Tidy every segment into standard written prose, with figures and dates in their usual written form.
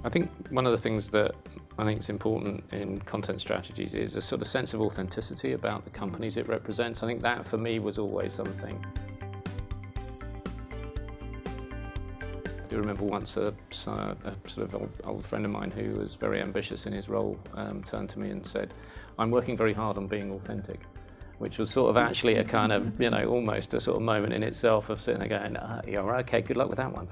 I think one of the things that I think is important in content strategies is a sort of sense of authenticity about the companies it represents. I think that for me was always something. I do remember once a sort of old friend of mine who was very ambitious in his role turned to me and said, "I'm working very hard on being authentic," which was sort of actually a kind of, you know, almost a sort of moment in itself of sitting there going, yeah, okay, good luck with that one.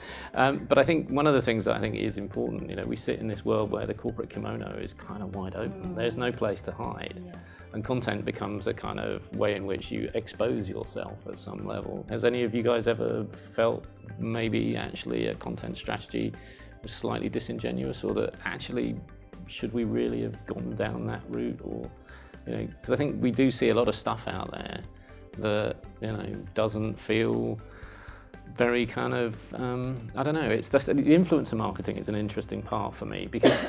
But I think one of the things that I think is important, you know, we sit in this world where the corporate kimono is kind of wide open. There's no place to hide. Yeah. And content becomes a kind of way in which you expose yourself at some level. Has any of you guys ever felt maybe actually a content strategy was slightly disingenuous, or that actually should we really have gone down that route? Or, you know, because I think we do see a lot of stuff out there that, you know, doesn't feel very kind of, I don't know, it's just, the influencer marketing is an interesting part for me, because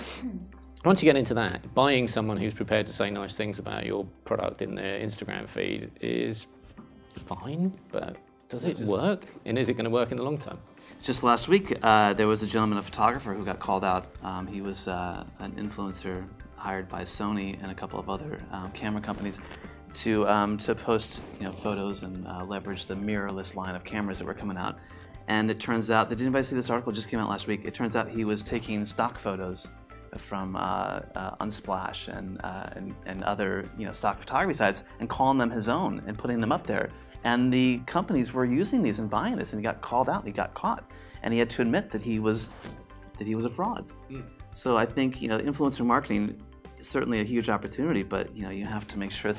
once you get into that, buying someone who's prepared to say nice things about your product in their Instagram feed is fine, but does it work? And is it going to work in the long term? Just last week, there was a gentleman, a photographer, who got called out. He was an influencer hired by Sony and a couple of other camera companies to post, you know, photos and leverage the mirrorless line of cameras that were coming out. And it turns out, did anybody see this article? It just came out last week. It turns out he was taking stock photos from Unsplash and other, you know, stock photography sites and calling them his own and putting them up there. And the companies were using these and buying this, and he got called out, he got caught, and he had to admit that he was a fraud. So I think, you know, influencer marketing is certainly a huge opportunity, but, you know, you have to make sure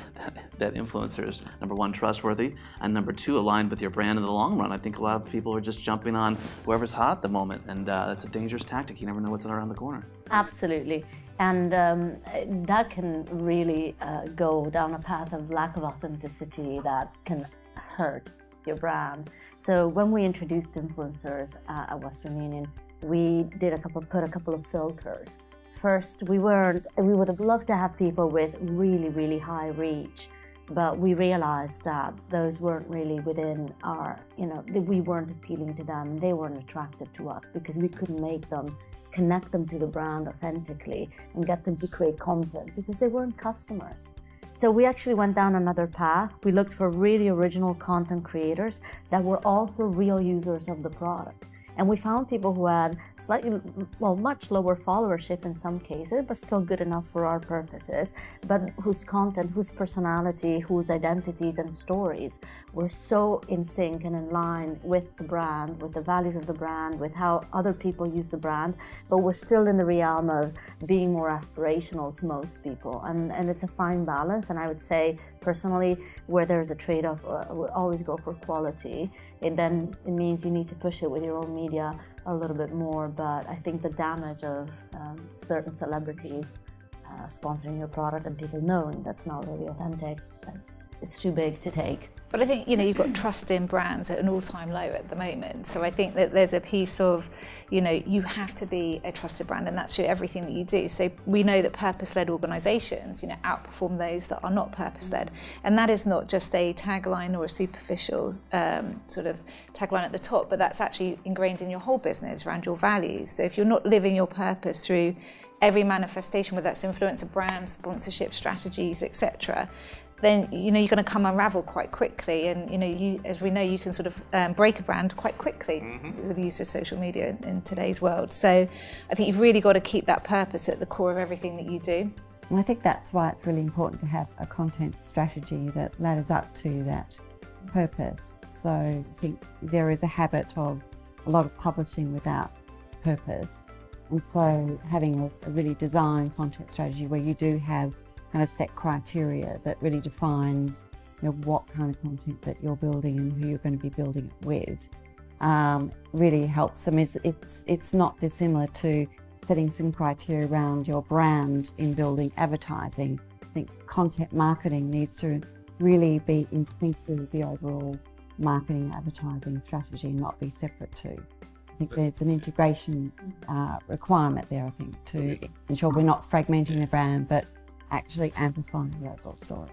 that influencers, number one, trustworthy, and number two, aligned with your brand in the long run. I think a lot of people are just jumping on whoever's hot at the moment, and that's a dangerous tactic. You never know what's around the corner. Absolutely. And that can really go down a path of lack of authenticity that can hurt your brand. So when we introduced influencers at Western Union, we did put a couple of filters. First, we would have loved to have people with really, really high reach, but we realized that those weren't really within our, you know, we weren't appealing to them, they weren't attractive to us, because we couldn't make them, connect them to the brand authentically and get them to create content, because they weren't customers. So we actually went down another path. We looked for really original content creators that were also real users of the product. And we found people who had slightly, well, much lower followership in some cases, but still good enough for our purposes, but whose content, whose personality, whose identities and stories were so in sync and in line with the brand, with the values of the brand, with how other people use the brand, but was still in the realm of being more aspirational to most people. And it's a fine balance. And I would say, personally, where there's a trade-off, we'll always go for quality. It means you need to push it with your own media a little bit more, but I think the damage of certain celebrities sponsoring your product and people knowing that's not really authentic, it's too big to take. But I think, you know, you've got trust in brands at an all-time low at the moment. So I think that there's a piece of, you know, you have to be a trusted brand, and that's through everything that you do. So we know that purpose-led organisations, you know, outperform those that are not purpose-led. And that is not just a tagline or a superficial sort of tagline at the top, but that's actually ingrained in your whole business around your values. So if you're not living your purpose through every manifestation, whether that's influencer brands, sponsorship strategies, etc., then, you know, you're going to come unravel quite quickly. And, you know, as we know, you can sort of break a brand quite quickly with the use of social media in today's world. So I think you've really got to keep that purpose at the core of everything that you do. And I think that's why it's really important to have a content strategy that ladders up to that purpose. So I think there is a habit of a lot of publishing without purpose. And so having a really designed content strategy where you do have kind of set criteria that really defines, you know, what kind of content that you're building and who you're going to be building it with, really helps them. It's not dissimilar to setting some criteria around your brand in building advertising. I think content marketing needs to really be in sync with the overall marketing advertising strategy and not be separate too. I think there's an integration requirement there, I think, to ensure we're not fragmenting the brand, but actually amplifying the overall story.